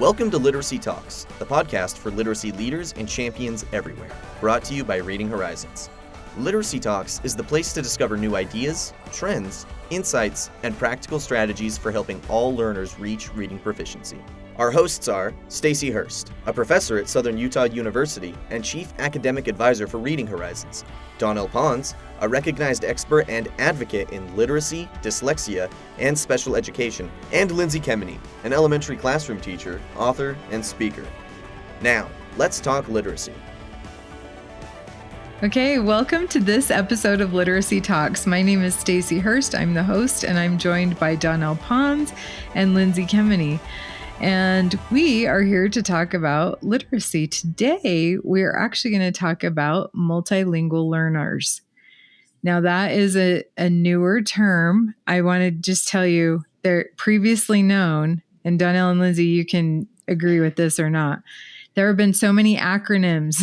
Welcome to Literacy Talks, the podcast for literacy leaders and champions everywhere, brought to you by Reading Horizons. Literacy Talks is the place to discover new ideas, trends, insights, and practical strategies for helping all learners reach reading proficiency. Our hosts are Stacy Hurst, a professor at Southern Utah University and Chief Academic Advisor for Reading Horizons, Donell Pons, a recognized expert and advocate in literacy, dyslexia, and special education, and Lindsay Kemeny, an elementary classroom teacher, author, and speaker. Now, let's talk literacy. Okay, welcome to this episode of Literacy Talks. My name is Stacy Hurst. I'm the host, and I'm joined by Donell Pons and Lindsay Kemeny. And we are here to talk about literacy. Today, we're actually going to talk about multilingual learners. Now, that is a newer term. I want to just tell you, they're previously known, and Donell and Lindsay, you can agree with this or not. There have been so many acronyms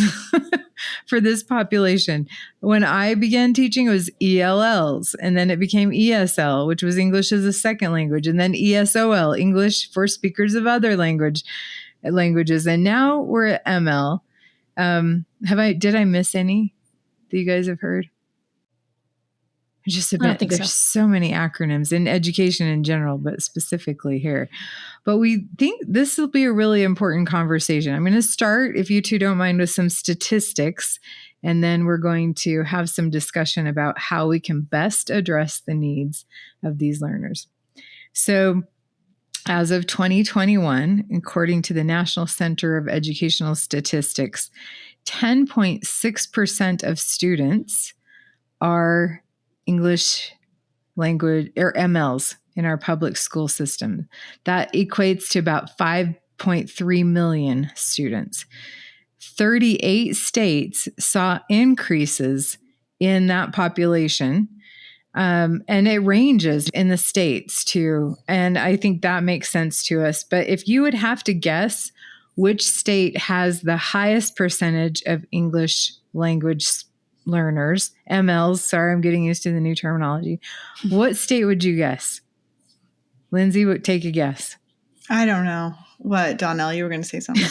for this population. When I began teaching, it was ELLs, and then it became ESL, which was English as a second language, and then ESOL, English for speakers of other languages, and now we're at ML. Did I miss any that you guys have heard? There's so many acronyms in education in general, but specifically here. But we think this will be a really important conversation. I'm going to start, if you two don't mind, with some statistics, and then we're going to have some discussion about how we can best address the needs of these learners. So as of 2021, according to the National Center of Educational Statistics, 10.6% of students are English language or MLs in our public school system. That equates to about 5.3 million students. 38 states saw increases in that population, and it ranges in the states too. And I think that makes sense to us. But if you would have to guess which state has the highest percentage of English language learners, MLs, sorry, I'm getting used to the new terminology. What state would you guess? Lindsay, would take a guess. I don't know. What, Donell, you were going to say something.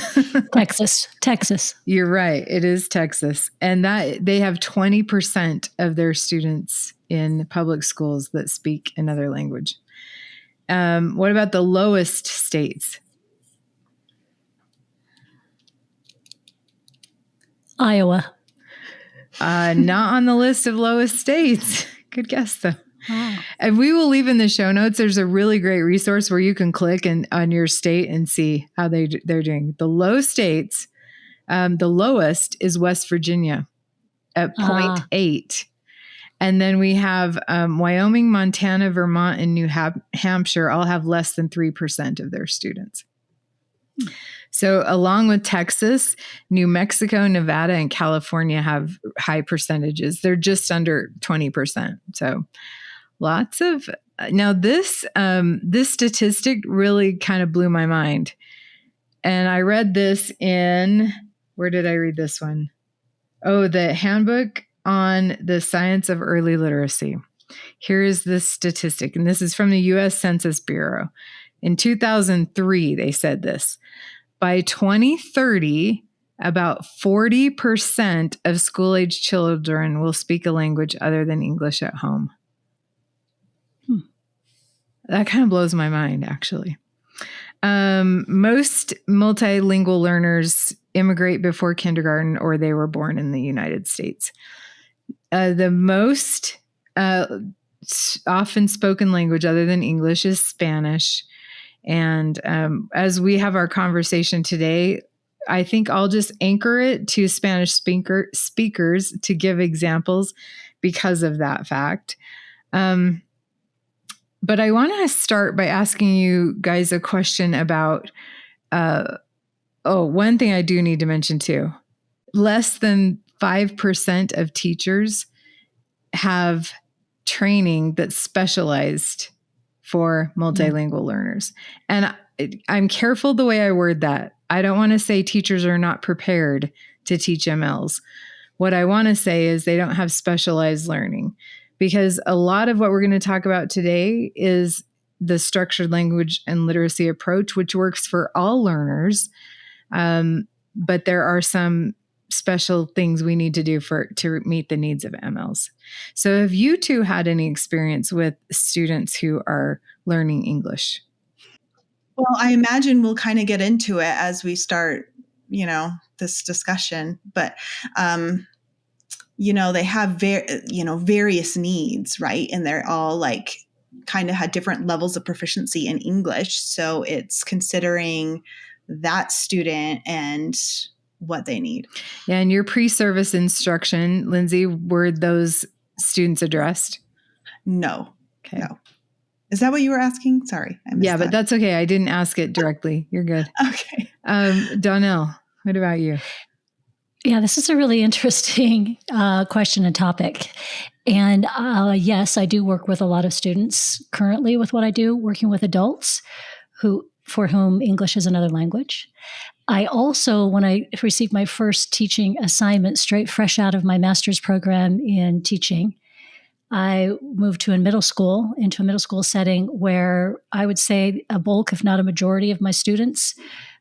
Texas. You're right. It is Texas. And that they have 20% of their students in public schools that speak another language. What about the lowest states? Iowa. Not on the list of lowest states. Good guess, though. Wow. And we will leave in the show notes. There's a really great resource where you can click on your state and see how they're doing. The low states, the lowest is West Virginia at 0.8. And then we have Wyoming, Montana, Vermont, and New Hampshire all have less than 3% of their students. So along with Texas, New Mexico, Nevada, and California have high percentages. They're just under 20%. So lots of, now this statistic really kind of blew my mind. And I read this in, where did I read this one? Oh, the Handbook on the Science of Early Literacy. Here is the statistic, and this is from the U.S. Census Bureau. In 2003, they said this. By 2030, about 40% of school-age children will speak a language other than English at home. That kind of blows my mind, actually. Most multilingual learners immigrate before kindergarten or they were born in the United States. The most often spoken language other than English is Spanish. And as we have our conversation today, I think I'll just anchor it to Spanish speakers to give examples because of that fact. But I want to start by asking you guys a question about, one thing I do need to mention too. Less than 5% of teachers have training that's specialized for multilingual learners. And I'm careful the way I word that. I don't want to say teachers are not prepared to teach MLs. What I want to say is they don't have specialized learning, because a lot of what we're going to talk about today is the structured language and literacy approach, which works for all learners. But there are some special things we need to do to meet the needs of MLs. So have you two had any experience with students who are learning English? Well, I imagine we'll kind of get into it as we start, this discussion, but, they have various needs, right? And they're all like kind of had different levels of proficiency in English. So it's considering that student and what they need. Yeah. And your pre-service instruction, Lindsay, were those students addressed? No. Okay. No. Is that what you were asking? Sorry. I missed that. But that's okay. I didn't ask it directly. You're good. Okay. Donell, what about you? Yeah, this is a really interesting question and topic. And yes, I do work with a lot of students currently with what I do, working with adults for whom English is another language. I also, when I received my first teaching assignment straight fresh out of my master's program in teaching, I moved into a middle school setting where I would say a bulk, if not a majority of my students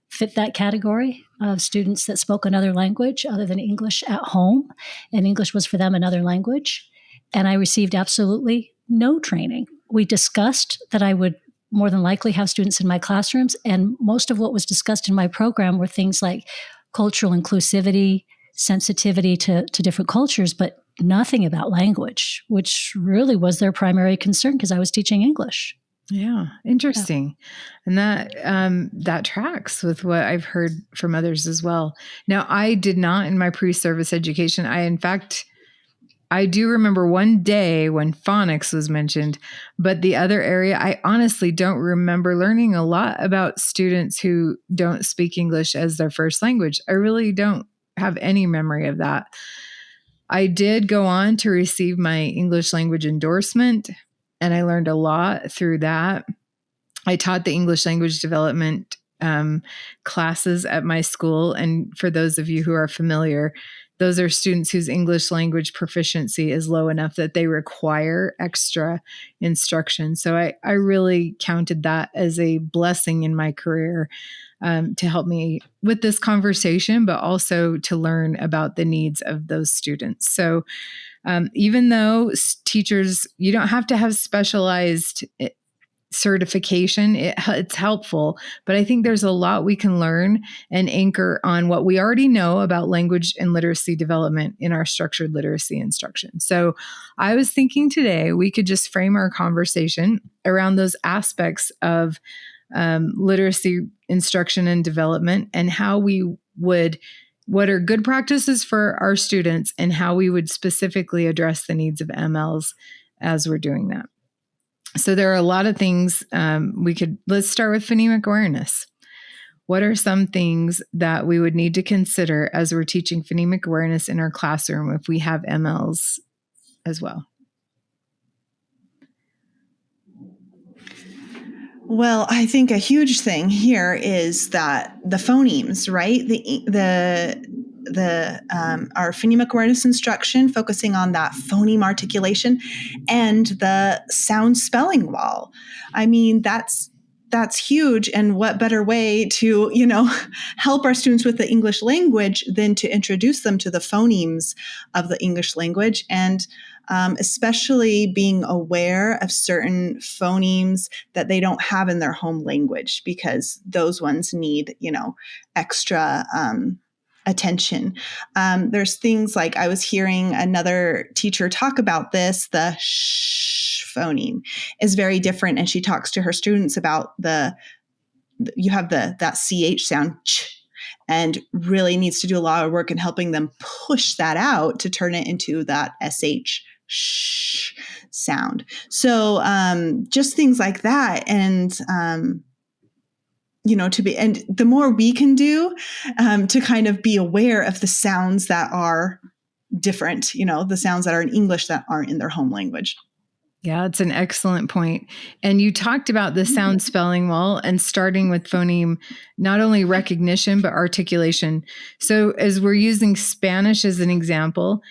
fit that category of students that spoke another language other than English at home. And English was for them another language. And I received absolutely no training. We discussed that I would more than likely have students in my classrooms. And most of what was discussed in my program were things like cultural inclusivity, sensitivity to different cultures, but nothing about language, which really was their primary concern because I was teaching English. Yeah, interesting. Yeah. And that tracks with what I've heard from others as well. Now, I did not in my pre-service education. I do remember one day when phonics was mentioned, but the other area, I honestly don't remember learning a lot about students who don't speak English as their first language. I really don't have any memory of that. I did go on to receive my English language endorsement, and I learned a lot through that. I taught the English language development classes at my school. And for those of you who are familiar, those are students whose English language proficiency is low enough that they require extra instruction. So I really counted that as a blessing in my career to help me with this conversation, but also to learn about the needs of those students. So even though teachers, you don't have to have specialized certification, it's helpful, but I think there's a lot we can learn and anchor on what we already know about language and literacy development in our structured literacy instruction. So I was thinking today we could just frame our conversation around those aspects of literacy instruction and development, and how what are good practices for our students, and how we would specifically address the needs of MLs as we're doing that. So there are a lot of things let's start with phonemic awareness. What are some things that we would need to consider as we're teaching phonemic awareness in our classroom if we have MLs as well? Well, I think a huge thing here is that the phonemes, right? Our phonemic awareness instruction, focusing on that phoneme articulation and the sound spelling wall. I mean, that's huge. And what better way to, help our students with the English language than to introduce them to the phonemes of the English language, and especially being aware of certain phonemes that they don't have in their home language, because those ones need, extra attention. There's things like, I was hearing another teacher talk about this, the sh phoneme is very different. And she talks to her students about you have that CH sound, ch, and really needs to do a lot of work in helping them push that out to turn it into that SH sh sound. So just things like that. And, and the more we can do to kind of be aware of the sounds that are different, the sounds that are in English that aren't in their home language. Yeah, it's an excellent point. And you talked about the sound spelling wall and starting with phoneme, not only recognition, but articulation. So as we're using Spanish as an example,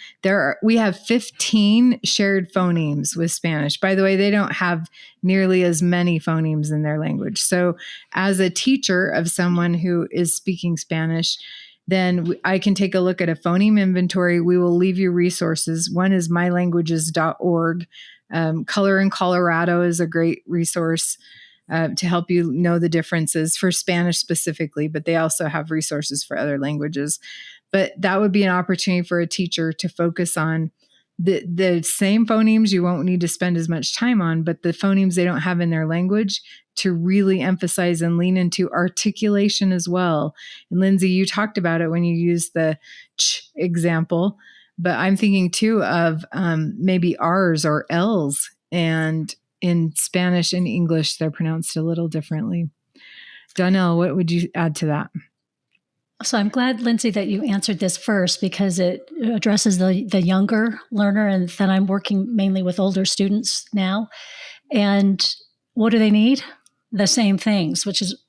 we have 15 shared phonemes with Spanish. By the way, they don't have nearly as many phonemes in their language. So as a teacher of someone who is speaking Spanish, then I can take a look at a phoneme inventory. We will leave you resources. One is mylanguages.org. Color in Colorado is a great resource to help you know the differences for Spanish specifically, but they also have resources for other languages. But that would be an opportunity for a teacher to focus on the same phonemes you won't need to spend as much time on, but the phonemes they don't have in their language to really emphasize and lean into articulation as well. And Lindsay, you talked about it when you used the ch example. But I'm thinking too of maybe R's or L's, and in Spanish and English, they're pronounced a little differently. Donell, what would you add to that? So I'm glad, Lindsay, that you answered this first, because it addresses the younger learner, and then I'm working mainly with older students now. And what do they need? The same things, which is,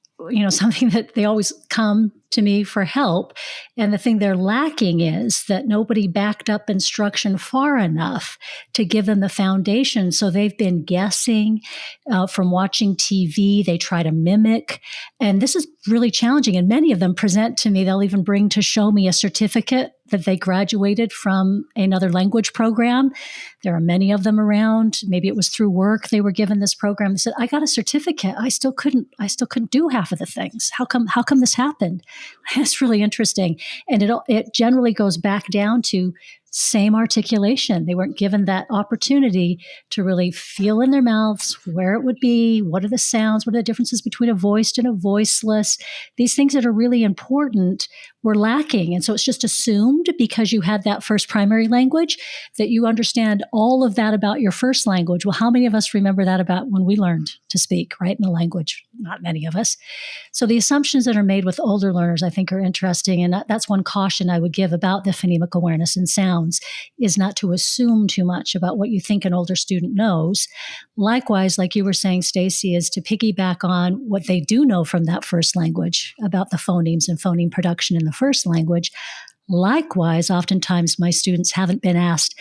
something that they always come to me for help. And the thing they're lacking is that nobody backed up instruction far enough to give them the foundation. So they've been guessing from watching TV. They try to mimic. And this is really challenging. And many of them present to me, they'll even bring to show me a certificate that they graduated from another language program. There are many of them around. Maybe it was through work they were given this program. They said, I got a certificate. I still couldn't do half of the things. How come this happened? That's really interesting. And it generally goes back down to same articulation. They weren't given that opportunity to really feel in their mouths where it would be, what are the sounds, what are the differences between a voiced and a voiceless. These things that are really important were lacking. And so it's just assumed, because you had that first primary language, that you understand all of that about your first language. Well, how many of us remember that about when we learned to speak, right, in a language? Not many of us. So the assumptions that are made with older learners, I think, are interesting. And that's one caution I would give about the phonemic awareness and sounds, is not to assume too much about what you think an older student knows. Likewise, like you were saying, Stacy, is to piggyback on what they do know from that first language about the phonemes and phoneme production in the first language. Likewise, oftentimes my students haven't been asked,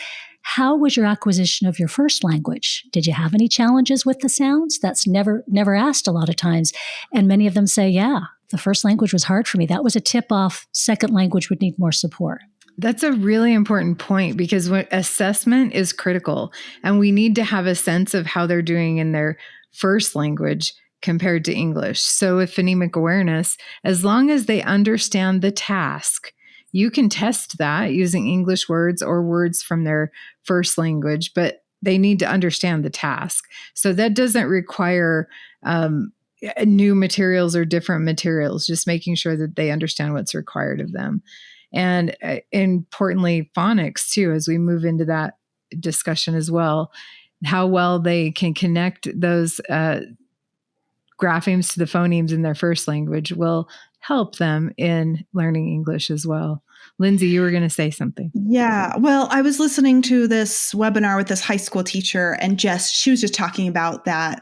how was your acquisition of your first language? Did you have any challenges with the sounds? That's never asked a lot of times. And many of them say, yeah, the first language was hard for me. That was a tip off. Second language would need more support. That's a really important point, because assessment is critical, and we need to have a sense of how they're doing in their first language compared to English. So with phonemic awareness, as long as they understand the task, you can test that using English words or words from their first language, but they need to understand the task. So that doesn't require new materials or different materials, just making sure that they understand what's required of them. And importantly, phonics too, as we move into that discussion as well, how well they can connect those graphemes to the phonemes in their first language will help them in learning English as well. Lindsay, you were going to say something. Yeah. Well, I was listening to this webinar with this high school teacher, and she was just talking about that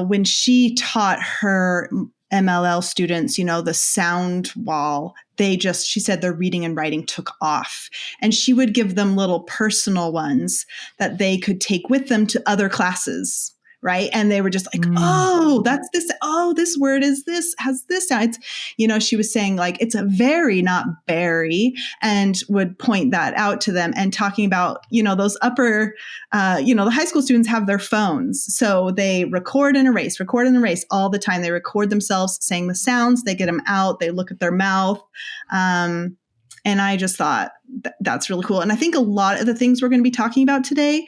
when she taught her MLL students, the sound wall, she said their reading and writing took off. And she would give them little personal ones that they could take with them to other classes. Right. And they were just like, oh, that's this. Oh, this word is this, has this sound. She was saying like, it's a very, not very, and would point that out to them, and talking about, those upper, the high school students have their phones. So they record and erase all the time. They record themselves saying the sounds, they get them out, they look at their mouth. And I just thought that's really cool. And I think a lot of the things we're going to be talking about today,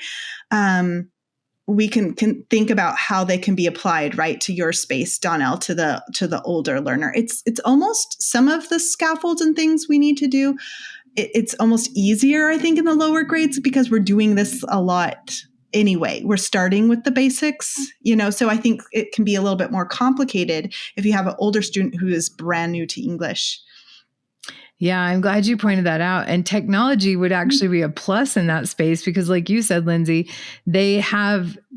we can think about how they can be applied right to your space, Donell, to the older learner. It's almost some of the scaffolds and things we need to do. It's almost easier, I think, in the lower grades, because we're doing this a lot anyway. We're starting with the basics, so I think it can be a little bit more complicated if you have an older student who is brand new to English. Yeah, I'm glad you pointed that out. And technology would actually be a plus in that space because, like you said, Lindsay,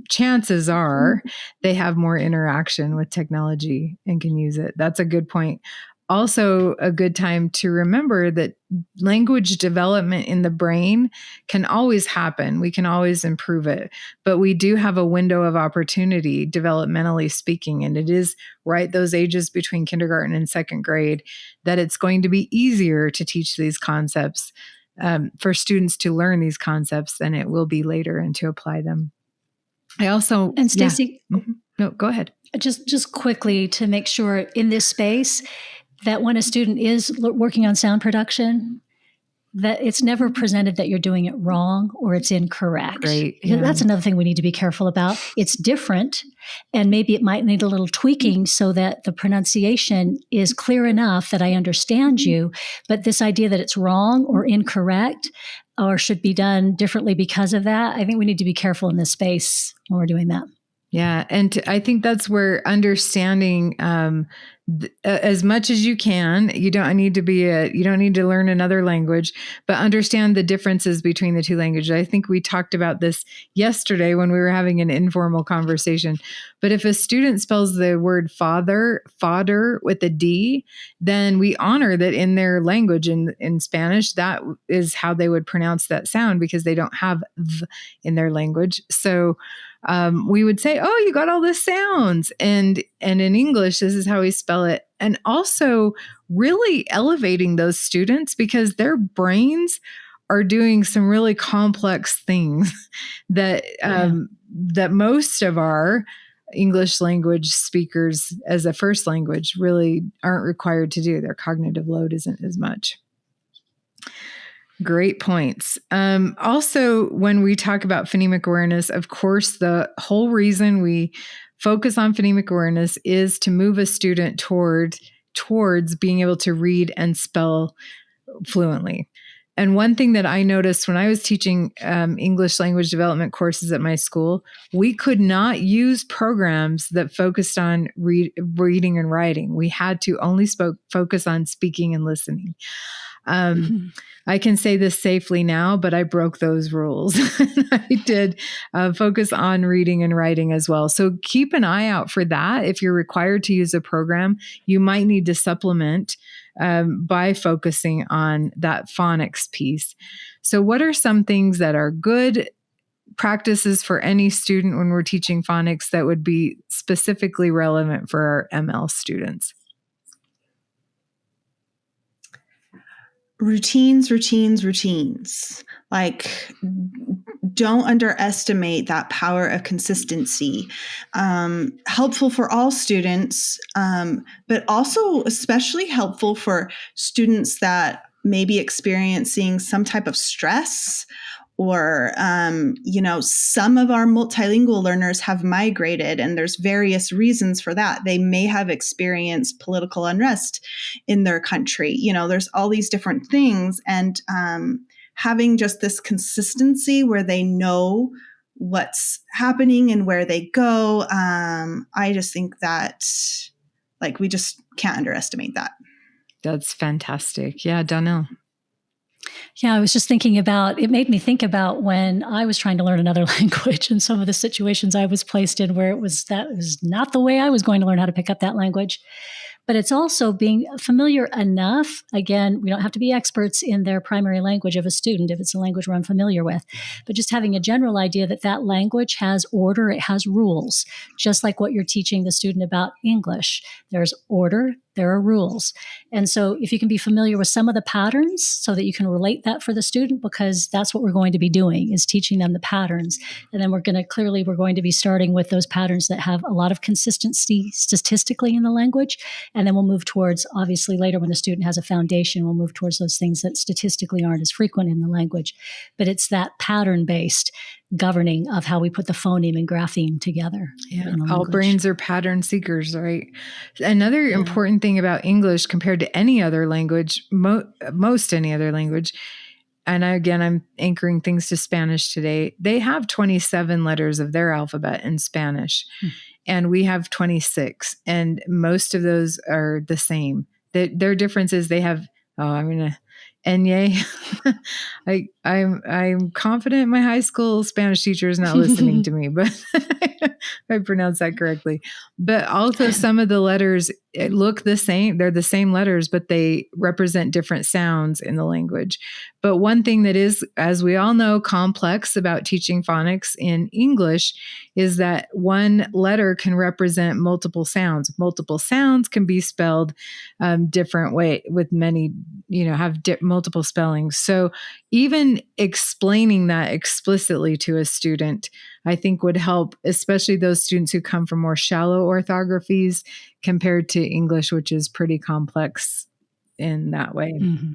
chances are they have more interaction with technology and can use it. That's a good point. Also, a good time to remember that language development in the brain can always happen. We can always improve it, but we do have a window of opportunity, developmentally speaking, and it is right those ages between kindergarten and second grade that it's going to be easier to teach these concepts for students to learn these concepts than it will be later and to apply them. And Stacy, No, go ahead. Just quickly to make sure in this space that when a student is working on sound production, that it's never presented that you're doing it wrong or it's incorrect. Great. Yeah. That's another thing we need to be careful about. It's different, and maybe it might need a little tweaking so that the pronunciation is clear enough that I understand you. But this idea that it's wrong or incorrect or should be done differently because of that, I think we need to be careful in this space when we're doing that. Yeah. And I think that's where understanding as much as you can, you don't need to learn another language, but understand the differences between the two languages. I think we talked about this yesterday when we were having an informal conversation. But if a student spells the word fodder with a D, then we honor that in their language, in Spanish, that is how they would pronounce that sound because they don't have th in their language. So we would say, oh, you got all the sounds. And in English, this is how we spell it. And also really elevating those students because their brains are doing some really complex things that that most of our English language speakers as a first language really aren't required to do. Their cognitive load isn't as much. Great points. Also, when we talk about phonemic awareness, of course, the whole reason we focus on phonemic awareness is to move a student towards being able to read and spell fluently. And one thing that I noticed when I was teaching English language development courses at my school, we could not use programs that focused on reading and writing. We had to only focus on speaking and listening. I can say this safely now, but I broke those rules. I did focus on reading and writing as well. So keep an eye out for that. If you're required to use a program, you might need to supplement by focusing on that phonics piece. So what are some things that are good practices for any student when we're teaching phonics that would be specifically relevant for our ML students? Routines. Like, don't underestimate that power of consistency. Helpful for all students, but also especially helpful for students that may be experiencing some type of stress or, some of our multilingual learners have migrated, and there's various reasons for that. They may have experienced political unrest in their country. There's all these different things. And having just this consistency where they know what's happening and where they go, I just think that, we just can't underestimate that. That's fantastic. Yeah, Donell. Yeah, I was just thinking about, it made me think about when I was trying to learn another language and some of the situations I was placed in where that was not the way I was going to learn how to pick up that language. But it's also being familiar enough. Again, we don't have to be experts in their primary language of a student if it's a language we're unfamiliar with, but just having a general idea that language has order, it has rules, just like what you're teaching the student about English. There's order, there are rules. And so if you can be familiar with some of the patterns so that you can relate that for the student, because that's what we're going to be doing is teaching them the patterns. And then we're going to be starting with those patterns that have a lot of consistency statistically in the language. And then we'll move towards, obviously later when the student has a foundation, we'll move towards those things that statistically aren't as frequent in the language. But it's that pattern-based governing of how we put the phoneme and grapheme together. Yeah, all brains are pattern seekers, right? Another important thing about English compared to any other language, most any other language, and I'm anchoring things to Spanish today, they have 27 letters of their alphabet in Spanish, and we have 26, and most of those are the same. Their difference is they have I'm gonna Enye. I'm confident my high school Spanish teacher is not listening to me, but I pronounced that correctly. But also some of the letters look the same. They're the same letters, but they represent different sounds in the language. But one thing that is, as we all know, complex about teaching phonics in English is that one letter can represent multiple sounds. Multiple sounds can be spelled different way with many, have multiple spellings. So even explaining that explicitly to a student, I think would help, especially those students who come from more shallow orthographies compared to English, which is pretty complex in that way. Mm-hmm.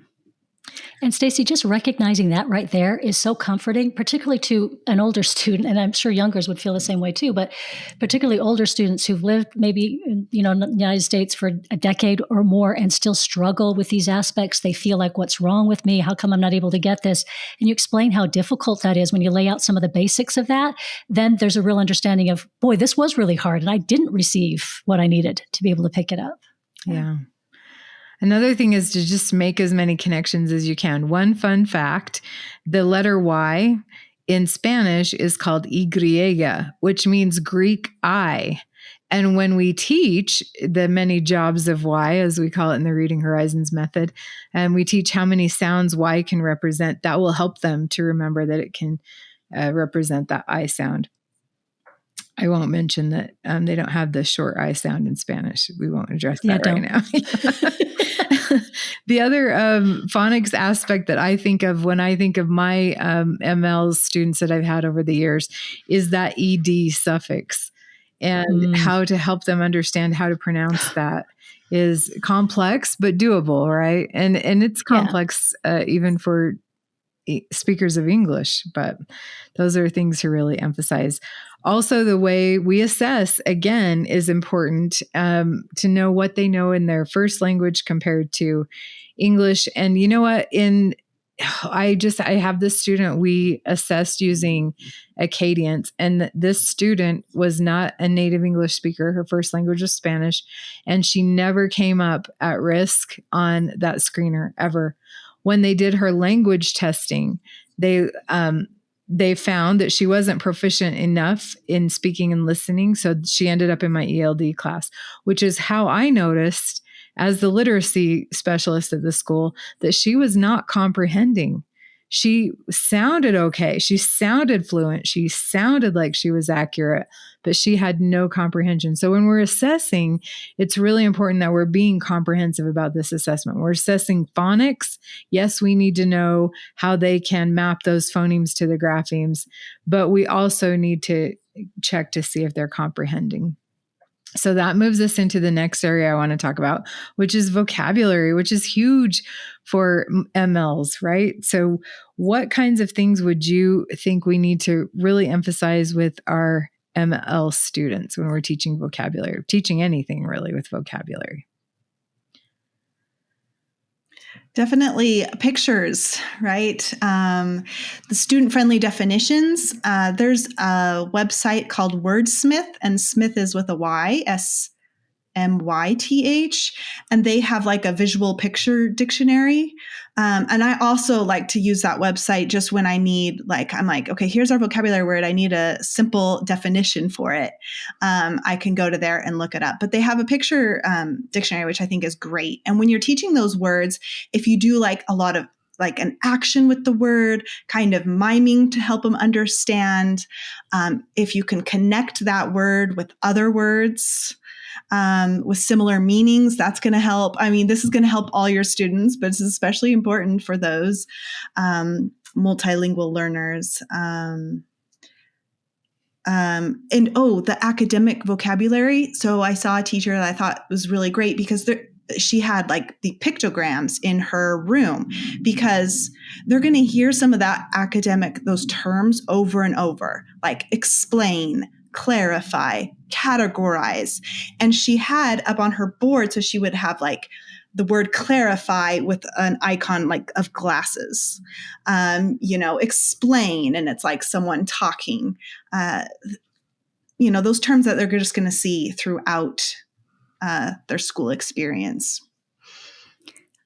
And Stacy, just recognizing that right there is so comforting, particularly to an older student, and I'm sure youngers would feel the same way too, but particularly older students who've lived maybe in the United States for a decade or more and still struggle with these aspects. They feel like, what's wrong with me? How come I'm not able to get this? And you explain how difficult that is when you lay out some of the basics of that. Then there's a real understanding of, boy, this was really hard, and I didn't receive what I needed to be able to pick it up. Yeah. Another thing is to just make as many connections as you can. One fun fact, the letter Y in Spanish is called Y, which means Greek eye. And when we teach the many jobs of Y, as we call it in the Reading Horizons method, and we teach how many sounds Y can represent, that will help them to remember that it can represent that I sound. I won't mention that they don't have the short I sound in Spanish. We won't address that right now. The other phonics aspect that I think of when I think of my ML students that I've had over the years is that ED suffix, and how to help them understand how to pronounce that is complex but doable, right? And it's complex even for speakers of English, but those are things to really emphasize. Also, the way we assess, again, is important to know what they know in their first language compared to English. And you know what? I have this student we assessed using Acadians, and this student was not a native English speaker. Her first language was Spanish, and she never came up at risk on that screener ever. When they did her language testing, they found that she wasn't proficient enough in speaking and listening. So she ended up in my ELD class, which is how I noticed as the literacy specialist at the school that she was not comprehending. She sounded okay. She sounded fluent. She sounded like she was accurate, but she had no comprehension. So when we're assessing, it's really important that we're being comprehensive about this assessment. We're assessing phonics. Yes, we need to know how they can map those phonemes to the graphemes, but we also need to check to see if they're comprehending. So that moves us into the next area I want to talk about, which is vocabulary, which is huge for MLs, right? So what kinds of things would you think we need to really emphasize with our ML students when we're teaching vocabulary, teaching anything really with vocabulary? Definitely pictures, right? The student-friendly definitions. There's a website called Wordsmith, and Smith is with a Y, SMYTH, and they have like a visual picture dictionary. And I also like to use that website just when I need, I'm like, okay, here's our vocabulary word. I need a simple definition for it. I can go to there and look it up. But they have a picture dictionary, which I think is great. And when you're teaching those words, if you do like a lot of like an action with the word, kind of miming to help them understand, if you can connect that word with other words, with similar meanings, that's going to help. I mean, this is going to help all your students, but it's especially important for those multilingual learners. The academic vocabulary. So I saw a teacher that I thought was really great because she had like the pictograms in her room, because they're going to hear some of that academic, those terms over and over, like explain, clarify, categorize. And she had up on her board, so she would have like the word clarify with an icon like of glasses, explain, and it's like someone talking, those terms that they're just going to see throughout their school experience.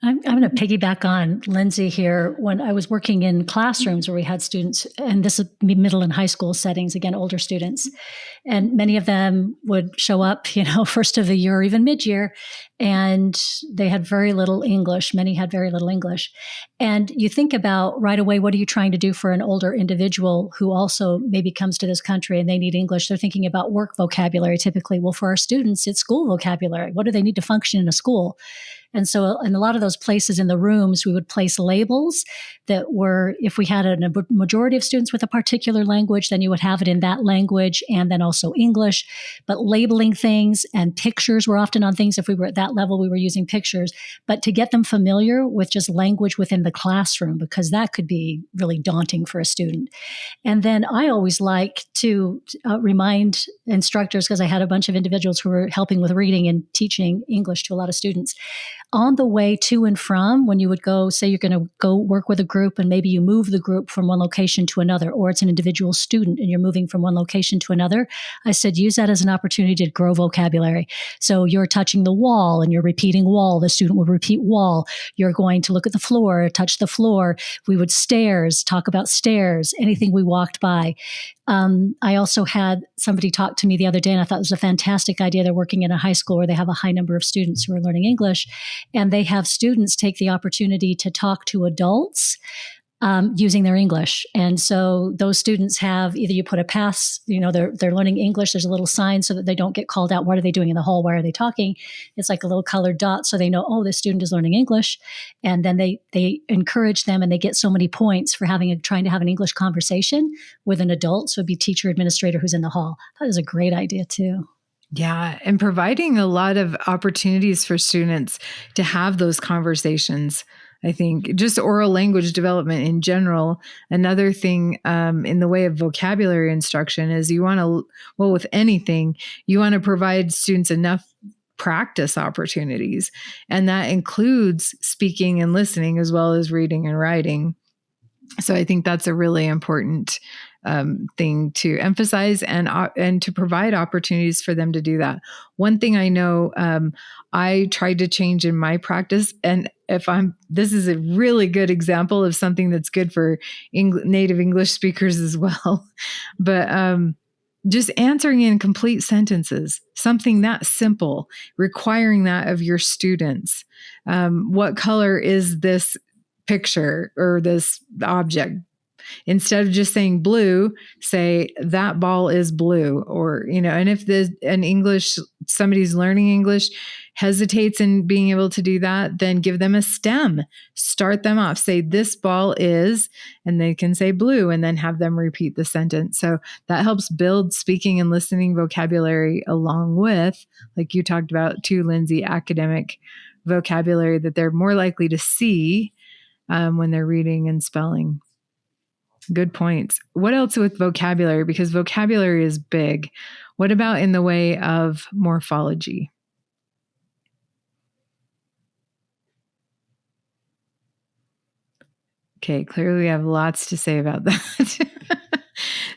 I'm going to piggyback on Lindsay here. When I was working in classrooms where we had students, and this is middle and high school settings, again, older students, and many of them would show up, first of the year or even mid-year, and they had very little English. Many had very little English. And you think about right away, what are you trying to do for an older individual who also maybe comes to this country and they need English? They're thinking about work vocabulary typically. Well, for our students, it's school vocabulary. What do they need to function in a school? And so in a lot of those places in the rooms, we would place labels that were, if we had a majority of students with a particular language, then you would have it in that language and then also English. But labeling things and pictures were often on things. If we were at that level, we were using pictures. But to get them familiar with just language within the classroom, because that could be really daunting for a student. And then I always like to remind instructors, because I had a bunch of individuals who were helping with reading and teaching English to a lot of students. On the way to and from, when you would go, say you're going to go work with a group and maybe you move the group from one location to another, or it's an individual student and you're moving from one location to another, I said, use that as an opportunity to grow vocabulary. So you're touching the wall and you're repeating wall. The student would repeat wall. You're going to look at the floor, touch the floor. We would stairs, talk about stairs, anything we walked by. I also had somebody talk to me the other day, and I thought it was a fantastic idea. They're working in a high school where they have a high number of students who are learning English, and they have students take the opportunity to talk to adults using their English. And so those students have, either you put a pass, they're learning English. There's a little sign so that they don't get called out. What are they doing in the hall? Why are they talking? It's like a little colored dot so they know, oh, this student is learning English. And then they encourage them, and they get so many points for trying to have an English conversation with an adult. So it'd be teacher, administrator who's in the hall. That is a great idea too. Yeah, and providing a lot of opportunities for students to have those conversations. I think just oral language development in general. Another thing in the way of vocabulary instruction is with anything, you want to provide students enough practice opportunities. And that includes speaking and listening as well as reading and writing. So I think that's a really important thing to emphasize and to provide opportunities for them to do that. One thing I know I tried to change in my practice, and this is a really good example of something that's good for native English speakers as well, but just answering in complete sentences, something that simple, requiring that of your students. What color is this picture or this object? Instead of just saying blue, say that ball is blue, or, and if somebody's learning English hesitates in being able to do that, then give them a stem, start them off, say this ball is, and they can say blue, and then have them repeat the sentence. So that helps build speaking and listening vocabulary along with, like you talked about too, Lindsay, academic vocabulary that they're more likely to see when they're reading and spelling. Good points. What else with vocabulary? Because vocabulary is big. What about in the way of morphology? Okay, clearly we have lots to say about that.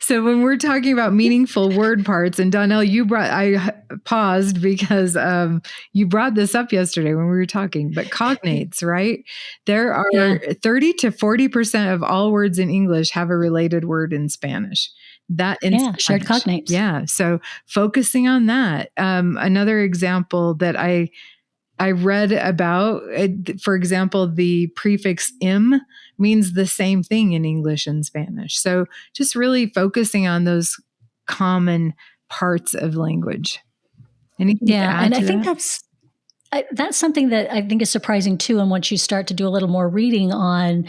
So when we're talking about meaningful word parts, and Donell, I paused because you brought this up yesterday when we were talking, but cognates, right? There are 30 to 40% of all words in English have a related word in Spanish. Shared cognates. Yeah, so focusing on that. Another example that I read about, for example, the prefix im means the same thing in English and Spanish. So just really focusing on those common parts of language. Anything to add and to I think that? that's something that I think is surprising too. And once you start to do a little more reading on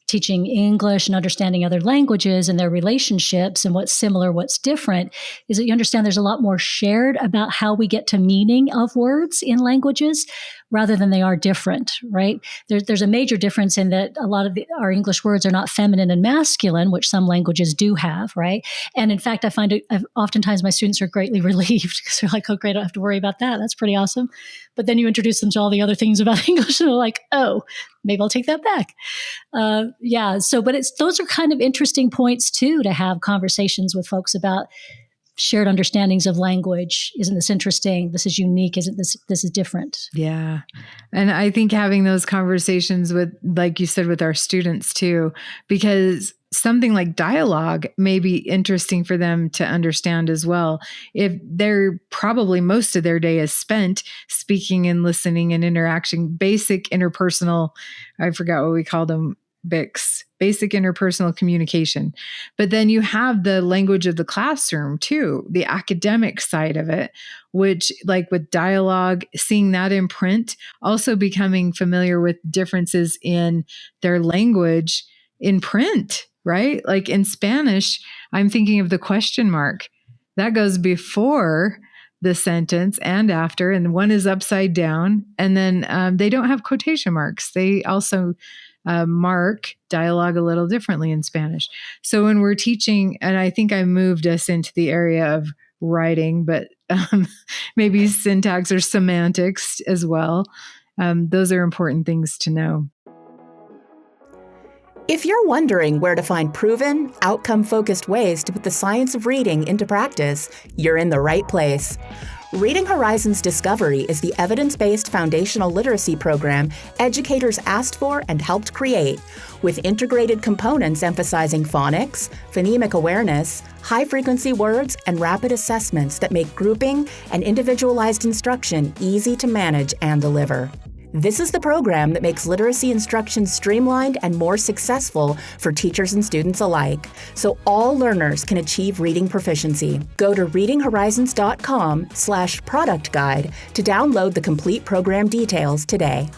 teaching English and understanding other languages and their relationships and what's similar, what's different, is that you understand there's a lot more shared about how we get to meaning of words in languages rather than they are different, right? There's a major difference in that a lot of our English words are not feminine and masculine, which some languages do have, right? And in fact, I find oftentimes my students are greatly relieved because they're like, oh, great, I don't have to worry about that. That's pretty awesome. But then you introduce them to all the other things about English and they're like, oh, maybe I'll take that back. But those are kind of interesting points too, to have conversations with folks about shared understandings of language. Isn't this interesting? This is unique. Isn't this is different? Yeah. And I think having those conversations with, like you said, with our students too, because something like dialogue may be interesting for them to understand as well. If they're probably most of their day is spent speaking and listening and interaction, basic interpersonal, I forgot what we called them, BICS, basic interpersonal communication. But then you have the language of the classroom too, the academic side of it, which like with dialogue, seeing that in print, also becoming familiar with differences in their language in print, right? Like in Spanish, I'm thinking of the question mark that goes before the sentence and after, and one is upside down. And then they don't have quotation marks. They also mark dialogue a little differently in Spanish. So when we're teaching, and I think I moved us into the area of writing, but maybe syntax or semantics as well. Those are important things to know. If you're wondering where to find proven, outcome-focused ways to put the science of reading into practice, you're in the right place. Reading Horizons Discovery is the evidence-based foundational literacy program educators asked for and helped create, with integrated components emphasizing phonics, phonemic awareness, high-frequency words, and rapid assessments that make grouping and individualized instruction easy to manage and deliver. This is the program that makes literacy instruction streamlined and more successful for teachers and students alike, so all learners can achieve reading proficiency. Go to readinghorizons.com/product guide to download the complete program details today.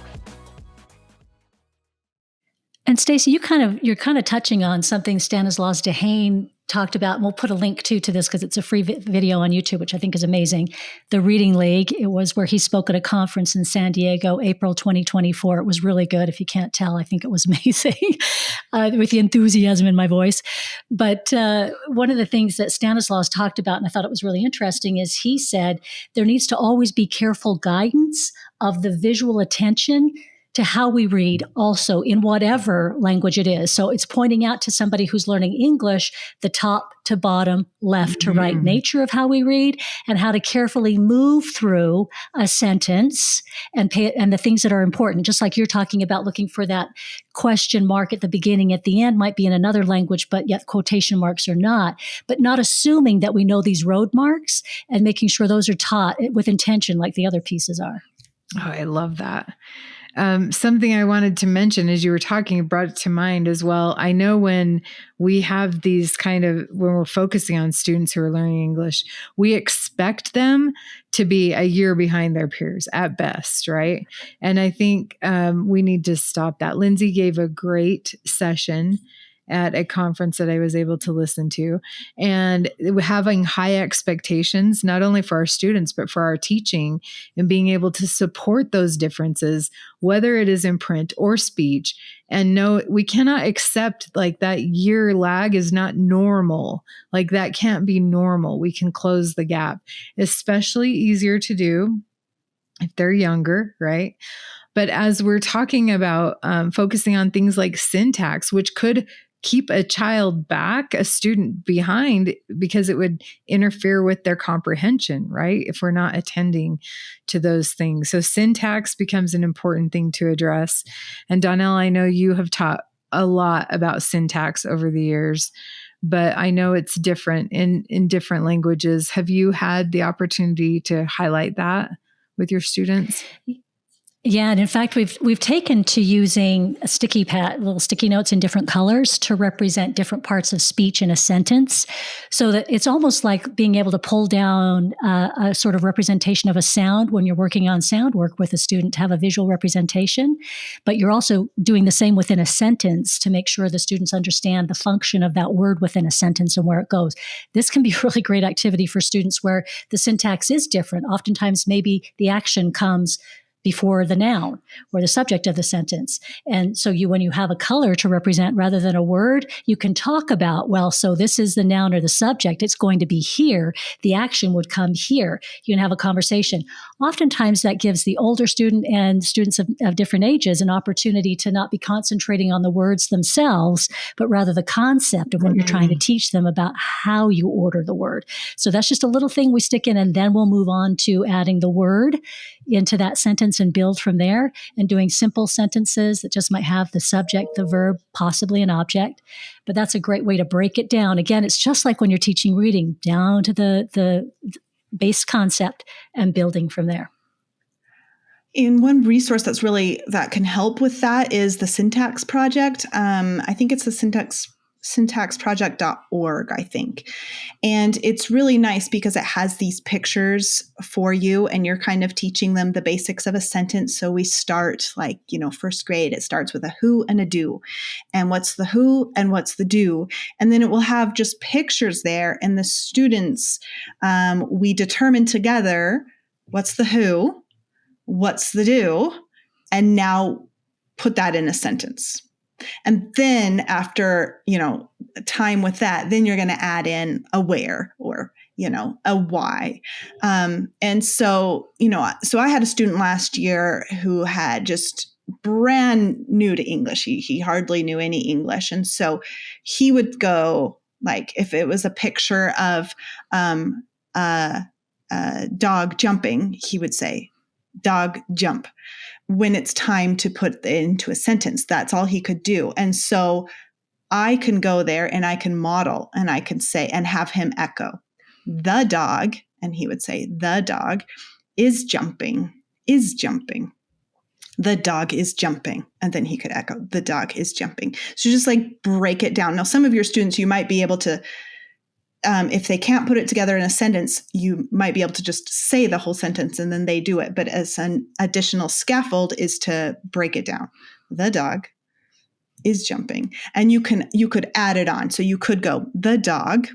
And Stacy, you're kind of touching on something Stanislaus Dehaene talked about, and we'll put a link to this because it's a free video on YouTube, which I think is amazing. The Reading League, it was where he spoke at a conference in San Diego, April 2024. It was really good. If you can't tell, I think it was amazing with the enthusiasm in my voice. But one of the things that Stanislaus talked about, and I thought it was really interesting, is he said there needs to always be careful guidance of the visual attention to how we read also in whatever language it is. So it's pointing out to somebody who's learning English, the top to bottom, left to right nature of how we read and how to carefully move through a sentence and the things that are important. Just like you're talking about looking for that question mark at the beginning, at the end might be in another language, but yet quotation marks are not, but not assuming that we know these road marks and making sure those are taught with intention like the other pieces are. Oh, I love that. Something I wanted to mention as you were talking brought it to mind as well. I know when we have these when we're focusing on students who are learning English, we expect them to be a year behind their peers at best, right? And I think we need to stop that. Lindsay gave a great session at a conference that I was able to listen to, and having high expectations, not only for our students, but for our teaching, and being able to support those differences, whether it is in print or speech. And no, we cannot accept like that year lag is not normal. Like that can't be normal. We can close the gap, especially easier to do if they're younger, right? But as we're talking about focusing on things like syntax, which could keep a child back, a student behind, because it would interfere with their comprehension, right? If we're not attending to those things. So syntax becomes an important thing to address. And Donell, I know you have taught a lot about syntax over the years, but I know it's different in different languages. Have you had the opportunity to highlight that with your students? Yeah, and in fact, we've taken to using a sticky little sticky notes in different colors to represent different parts of speech in a sentence, so that it's almost like being able to pull down a sort of representation of a sound when you're working on sound work with a student to have a visual representation. But you're also doing the same within a sentence to make sure the students understand the function of that word within a sentence and where it goes. This can be a really great activity for students where the syntax is different. Oftentimes, maybe the action comes before the noun or the subject of the sentence. And so when you have a color to represent rather than a word, you can talk about, well, so this is the noun or the subject. It's going to be here. The action would come here. You can have a conversation. Oftentimes that gives the older student and students of different ages an opportunity to not be concentrating on the words themselves, but rather the concept of what you're trying to teach them about how you order the word. So that's just a little thing we stick in, and then we'll move on to adding the word into that sentence and build from there, and doing simple sentences that just might have the subject, the verb, possibly an object. But that's a great way to break it down. Again, it's just like when you're teaching reading, down to the base concept and building from there. And one resource that can help with that is the Syntax Project. I think it's the syntaxproject.org, I think. And it's really nice because it has these pictures for you, and you're kind of teaching them the basics of a sentence. So we start first grade, it starts with a who and a do. And what's the who and what's the do? And then it will have just pictures there. And the students, we determine together what's the who, what's the do, and now put that in a sentence. And then after, time with that, then you're going to add in a where or, a why. And so I had a student last year who had just brand new to English. He hardly knew any English. And so he would go, like, if it was a picture of a dog jumping, he would say, dog jump. When it's time to put it into a sentence, that's all he could do. And so I can go there and I can model and I can say and have him echo the dog. And he would say, the dog is jumping, is jumping. The dog is jumping. And then he could echo, the dog is jumping. So just like break it down. Now, some of your students, you might be able to, if they can't put it together in a sentence, you might be able to just say the whole sentence and then they do it. But as an additional scaffold is to break it down. The dog is jumping. And you could add it on. So you could go, the dog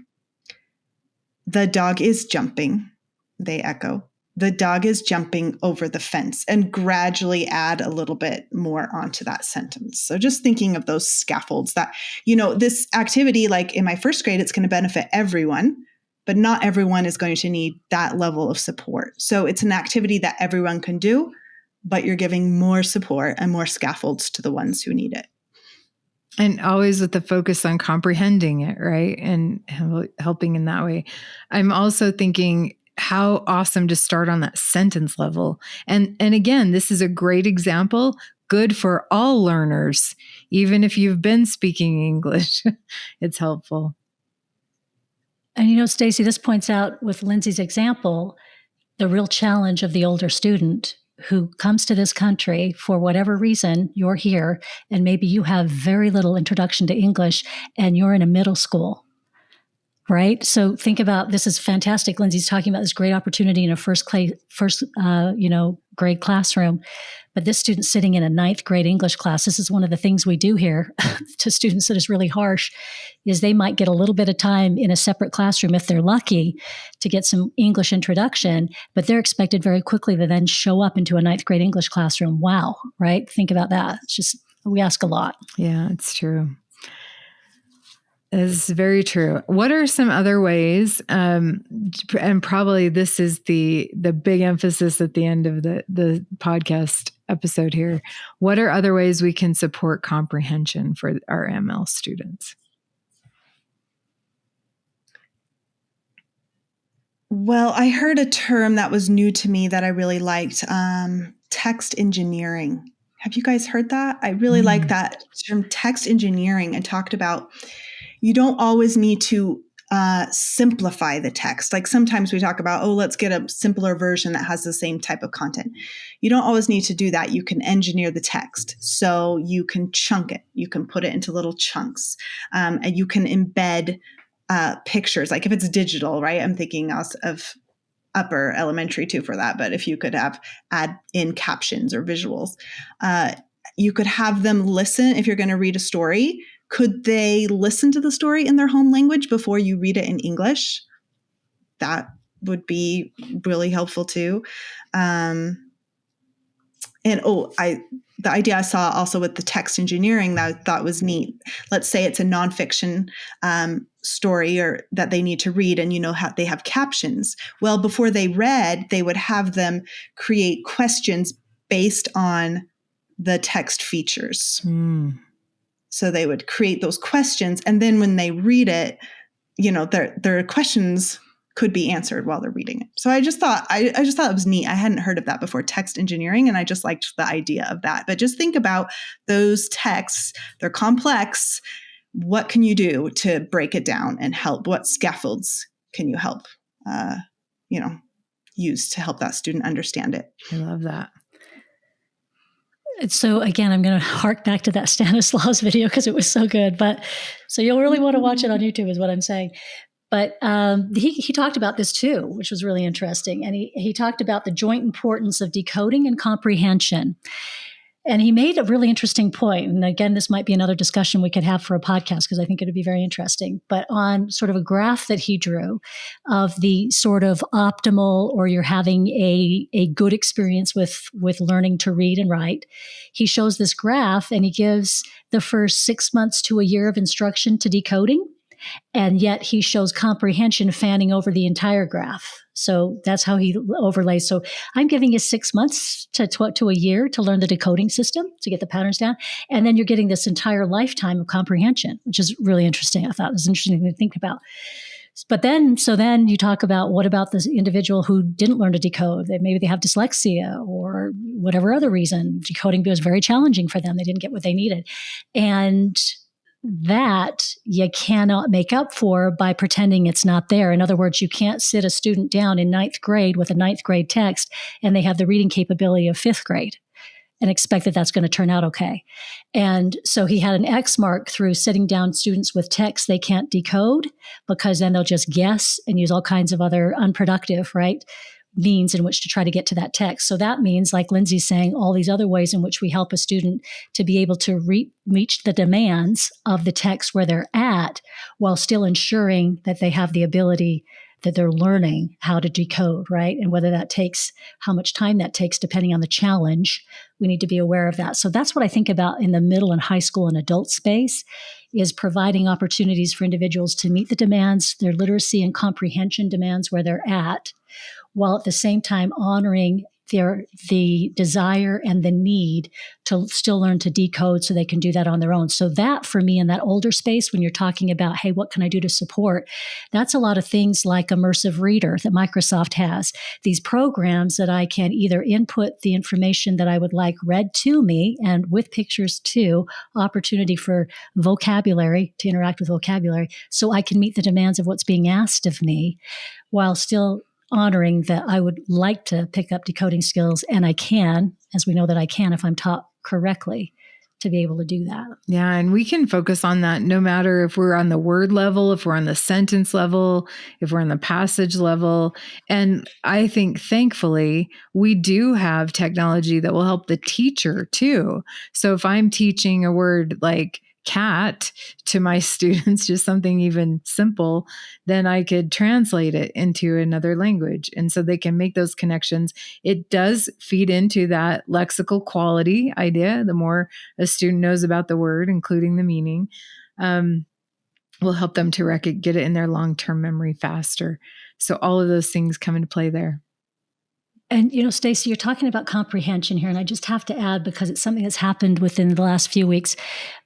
is jumping. They echo. The dog is jumping over the fence, and gradually add a little bit more onto that sentence. So just thinking of those scaffolds that, this activity, like in my first grade, it's going to benefit everyone, but not everyone is going to need that level of support. So it's an activity that everyone can do, but you're giving more support and more scaffolds to the ones who need it. And always with the focus on comprehending it, right? And helping in that way. I'm also thinking, how awesome to start on that sentence level. And again, this is a great example, good for all learners. Even if you've been speaking English, it's helpful. And Stacy, this points out with Lindsay's example, the real challenge of the older student who comes to this country for whatever reason. You're here and maybe you have very little introduction to English and you're in a middle school. Right. So think about, this is fantastic. Lindsay's talking about this great opportunity in a first grade classroom. But this student sitting in a 9th grade English class, this is one of the things we do here to students that is really harsh, is they might get a little bit of time in a separate classroom if they're lucky to get some English introduction, but they're expected very quickly to then show up into a 9th grade English classroom. Wow. Right. Think about that. It's just, we ask a lot. Yeah, it's true. This is very true. What are some other ways, and probably this is the big emphasis at the end of the podcast episode here, what are other ways we can support comprehension for our ML students? Well, I heard a term that was new to me that I really liked, text engineering. Have you guys heard that? I really like that term, text engineering, and talked about you don't always need to simplify the text. Like sometimes we talk about, let's get a simpler version that has the same type of content. You don't always need to do that. You can engineer the text. So you can chunk it. You can put it into little chunks. And you can embed pictures. Like if it's digital, right? I'm thinking of upper elementary too for that. But if you could add in captions or visuals, you could have them listen. If you're going to read a story, could they listen to the story in their home language before you read it in English? That would be really helpful too. And the idea I saw also with the text engineering that I thought was neat. Let's say it's a nonfiction story or that they need to read, and how they have captions. Well, before they read, they would have them create questions based on the text features. So they would create those questions, and then when they read it, their questions could be answered while they're reading it. So I just thought it was neat. I hadn't heard of that before, text engineering, and I just liked the idea of that. But just think about those texts. They're complex. What can you do to break it down and help? What scaffolds can you help, use to help that student understand it? I love that. So again, I'm going to hark back to that Stanislaus video because it was so good. But so you'll really want to watch it on YouTube is what I'm saying. But he talked about this too, which was really interesting. And he talked about the joint importance of decoding and comprehension. And he made a really interesting point. And again, this might be another discussion we could have for a podcast because I think it would be very interesting. But on sort of a graph that he drew of the sort of optimal, or you're having a good experience with learning to read and write, he shows this graph and he gives the first 6 months to a year of instruction to decoding. And yet he shows comprehension fanning over the entire graph. So that's how he overlays. So I'm giving you 6 months to a year to learn the decoding system, to get the patterns down. And then you're getting this entire lifetime of comprehension, which is really interesting. I thought it was interesting to think about. But then you talk about, what about this individual who didn't learn to decode? Maybe they have dyslexia or whatever other reason. Decoding was very challenging for them. They didn't get what they needed. And that you cannot make up for by pretending it's not there. In other words, you can't sit a student down in 9th grade with a 9th grade text and they have the reading capability of 5th grade and expect that that's going to turn out okay. And so he had an X mark through sitting down students with text they can't decode, because then they'll just guess and use all kinds of other unproductive, means in which to try to get to that text. So that means, like Lindsay's saying, all these other ways in which we help a student to be able to reach the demands of the text where they're at, while still ensuring that they have the ability, that they're learning how to decode, right? And whether that takes, how much time that takes, depending on the challenge, we need to be aware of that. So that's what I think about in the middle and high school and adult space, is providing opportunities for individuals to meet the demands, their literacy and comprehension demands where they're at, while at the same time honoring the desire and the need to still learn to decode so they can do that on their own. So that, for me, in that older space, when you're talking about, hey, what can I do to support? That's a lot of things like Immersive Reader that Microsoft has. These programs that I can either input the information that I would like read to me, and with pictures too, opportunity for vocabulary, to interact with vocabulary, so I can meet the demands of what's being asked of me, while still honoring that I would like to pick up decoding skills, and I can, as we know that I can if I'm taught correctly, to be able to do that. Yeah, and we can focus on that no matter if we're on the word level, if we're on the sentence level, if we're on the passage level. And I think, thankfully, we do have technology that will help the teacher too. So if I'm teaching a word like cat to my students, just something even simple, then I could translate it into another language. And so they can make those connections. It does feed into that lexical quality idea. The more a student knows about the word, including the meaning, will help them to get it in their long-term memory faster. So all of those things come into play there. And, Stacy, you're talking about comprehension here, and I just have to add, because it's something that's happened within the last few weeks.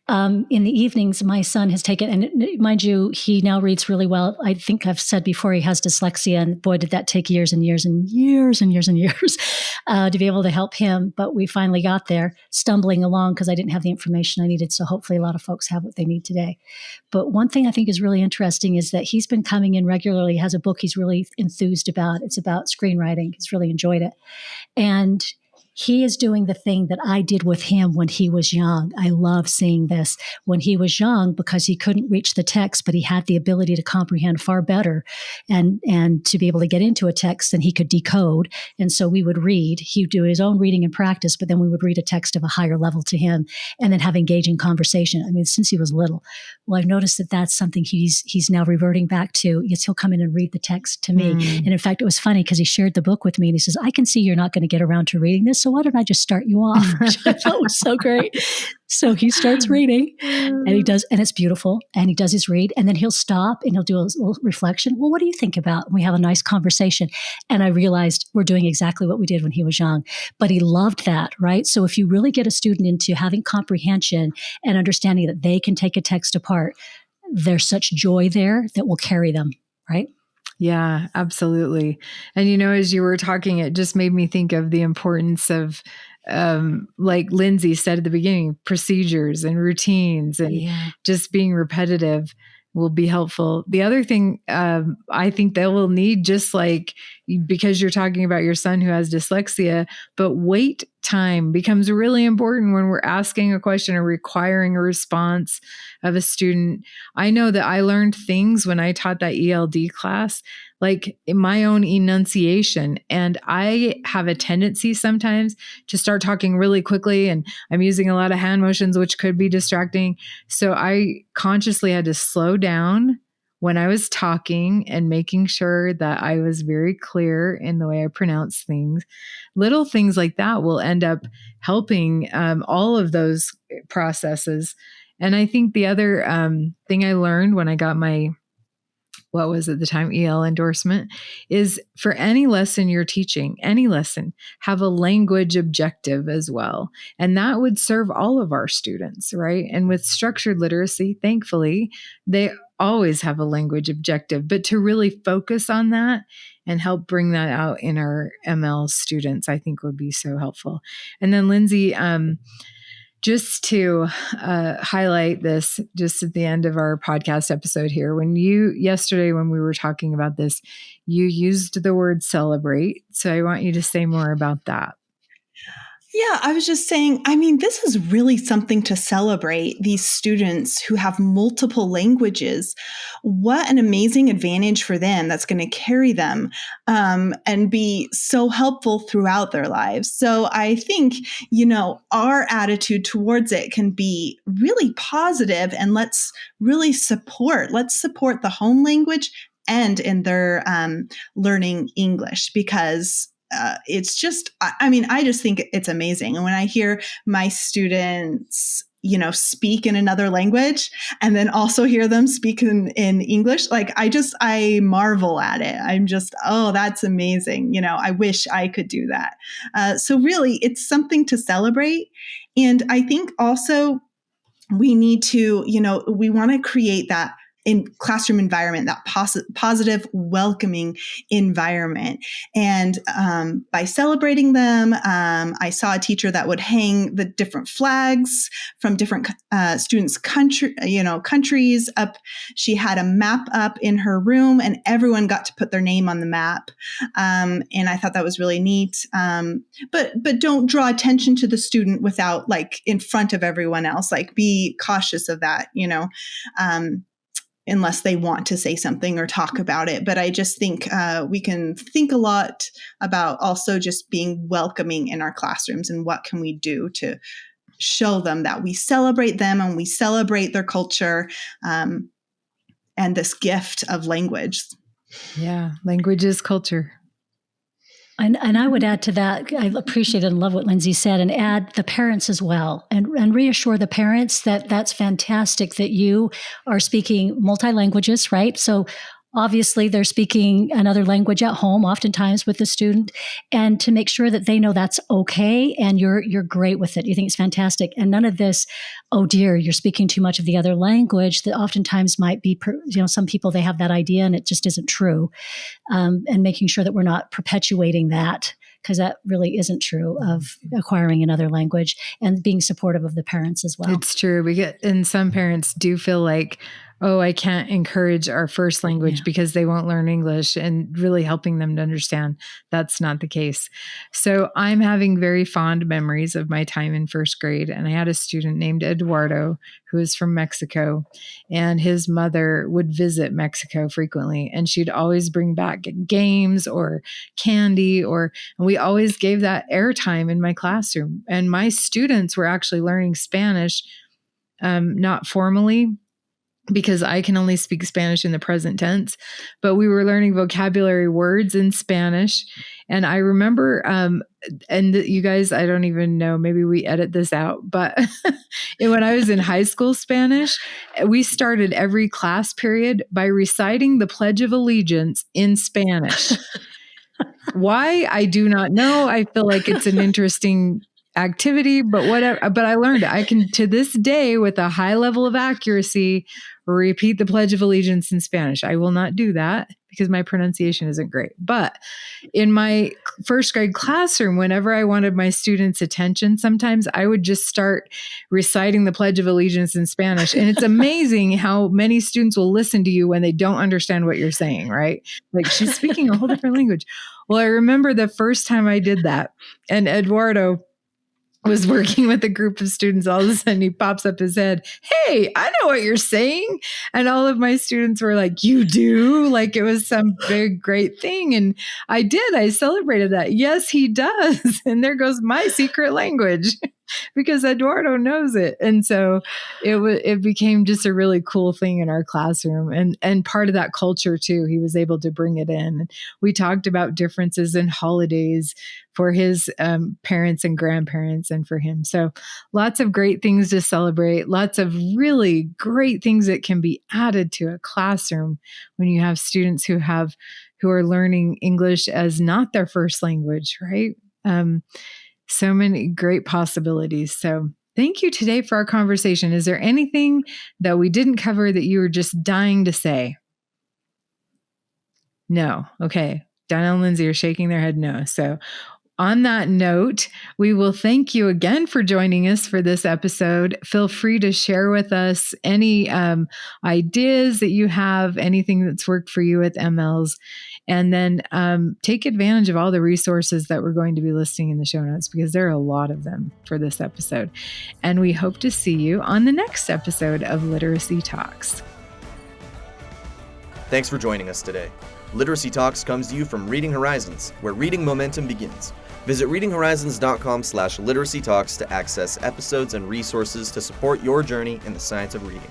In the evenings, my son has taken, and mind you, he now reads really well. I think I've said before he has dyslexia, and boy, did that take years and years and years and years and years to be able to help him. But we finally got there, stumbling along because I didn't have the information I needed. So hopefully a lot of folks have what they need today. But one thing I think is really interesting is that he's been coming in regularly, has a book he's really enthused about. It's about screenwriting. He's really enjoyed it. And he is doing the thing that I did with him when he was young. I love seeing this. When he was young, because he couldn't reach the text, but he had the ability to comprehend far better and to be able to get into a text than he could decode. And so we would read. He would do his own reading and practice, but then we would read a text of a higher level to him and then have engaging conversation. I mean, since he was little. Well, I've noticed that that's something he's now reverting back to. Yes, he'll come in and read the text to me. And in fact, it was funny because he shared the book with me and he says, I can see you're not going to get around to reading this. so why don't I just start you off? Which I thought was so great. So he starts reading and it's beautiful. And he does his read and then he'll stop and he'll do a little reflection. Well, what do you think about? And we have a nice conversation. And I realized we're doing exactly what we did when he was young, but he loved that, right? So if you really get a student into having comprehension and understanding that they can take a text apart, there's such joy there that will carry them, right? Yeah, absolutely. And, as you were talking, it just made me think of the importance of, like Lindsay said at the beginning, procedures and routines and just being repetitive will be helpful. The other thing I think they will need, just like, because you're talking about your son who has dyslexia, but wait time becomes really important when we're asking a question or requiring a response of a student. I know that I learned things when I taught that ELD class, like in my own enunciation. And I have a tendency sometimes to start talking really quickly, and I'm using a lot of hand motions, which could be distracting. So I consciously had to slow down when I was talking and making sure that I was very clear in the way I pronounce things. Little things like that will end up helping all of those processes. And I think the other thing I learned when I got my, what was at the time, EL endorsement, is for any lesson you're teaching, any lesson, have a language objective as well. And that would serve all of our students, right? And with structured literacy, thankfully, they always have a language objective, but to really focus on that and help bring that out in our ML students, I think would be so helpful. And then Lindsay, just to highlight this, just at the end of our podcast episode here, yesterday when we were talking about this, you used the word celebrate. So I want you to say more about that. Yeah, I was just saying, this is really something to celebrate, these students who have multiple languages. What an amazing advantage for them that's going to carry them and be so helpful throughout their lives. So I think, our attitude towards it can be really positive, and let's support the home language and in their learning English, because it's just, I just think it's amazing. And when I hear my students, speak in another language and then also hear them speak in English, like I marvel at it. I'm just, oh, that's amazing. I wish I could do that. So really, it's something to celebrate. And I think also we need to, we want to create that in classroom environment, that positive, welcoming environment. And by celebrating them, I saw a teacher that would hang the different flags from different students' countries up. She had a map up in her room, and everyone got to put their name on the map. And I thought that was really neat. But don't draw attention to the student without, like, in front of everyone else. Like, be cautious of that, unless they want to say something or talk about it. But I just think we can think a lot about also just being welcoming in our classrooms, and what can we do to show them that we celebrate them and we celebrate their culture and this gift of language. Yeah, language is culture. And I would add to that, I appreciate and love what Lindsay said, and add the parents as well, and reassure the parents that that's fantastic that you are speaking multi-languages, right? So obviously they're speaking another language at home, oftentimes with the student, and to make sure that they know that's okay and you're great with it. You think it's fantastic. And none of this, oh dear, you're speaking too much of the other language, that oftentimes might be, some people, they have that idea and it just isn't true. And making sure that we're not perpetuating that, because that really isn't true, of acquiring another language, and being supportive of the parents as well. It's true. And some parents do feel like, oh, I can't encourage our first language because they won't learn English, and really helping them to understand that's not the case. So I'm having very fond memories of my time in first grade. And I had a student named Eduardo who is from Mexico, and his mother would visit Mexico frequently. And she'd always bring back games or candy, and we always gave that airtime in my classroom. And my students were actually learning Spanish, not formally, because I can only speak Spanish in the present tense, but we were learning vocabulary words in Spanish. And I remember, you guys, I don't even know, maybe we edit this out, but when I was in high school Spanish, we started every class period by reciting the Pledge of Allegiance in Spanish. Why? I do not know. I feel like it's an interesting activity, but whatever. But I learned it. I can, to this day, with a high level of accuracy, repeat the Pledge of Allegiance in Spanish. I will not do that because my pronunciation isn't great. But in my first grade classroom, whenever I wanted my students' attention, sometimes I would just start reciting the Pledge of Allegiance in Spanish. And it's amazing how many students will listen to you when they don't understand what you're saying, right? Like, she's speaking a whole different language. Well, I remember the first time I did that, and Eduardo was working with a group of students. All of a sudden he pops up his head. Hey, I know what you're saying. And all of my students were like, you do? Like it was some big, great thing. And I did. I celebrated that. Yes, he does. And there goes my secret language because Eduardo knows it. And so it became just a really cool thing in our classroom, and part of that culture too. He was able to bring it in. We talked about differences in holidays for his parents and grandparents and for him. So lots of great things to celebrate, lots of really great things that can be added to a classroom when you have students who are learning English as not their first language, right? So many great possibilities. So thank you today for our conversation. Is there anything that we didn't cover that you were just dying to say? No. Okay. Donell and Lindsay are shaking their head no. So on that note, we will thank you again for joining us for this episode. Feel free to share with us any ideas that you have, anything that's worked for you with MLs, and then take advantage of all the resources that we're going to be listing in the show notes, because there are a lot of them for this episode. And we hope to see you on the next episode of Literacy Talks. Thanks for joining us today. Literacy Talks comes to you from Reading Horizons, where reading momentum begins. Visit readinghorizons.com/literacytalks to access episodes and resources to support your journey in the science of reading.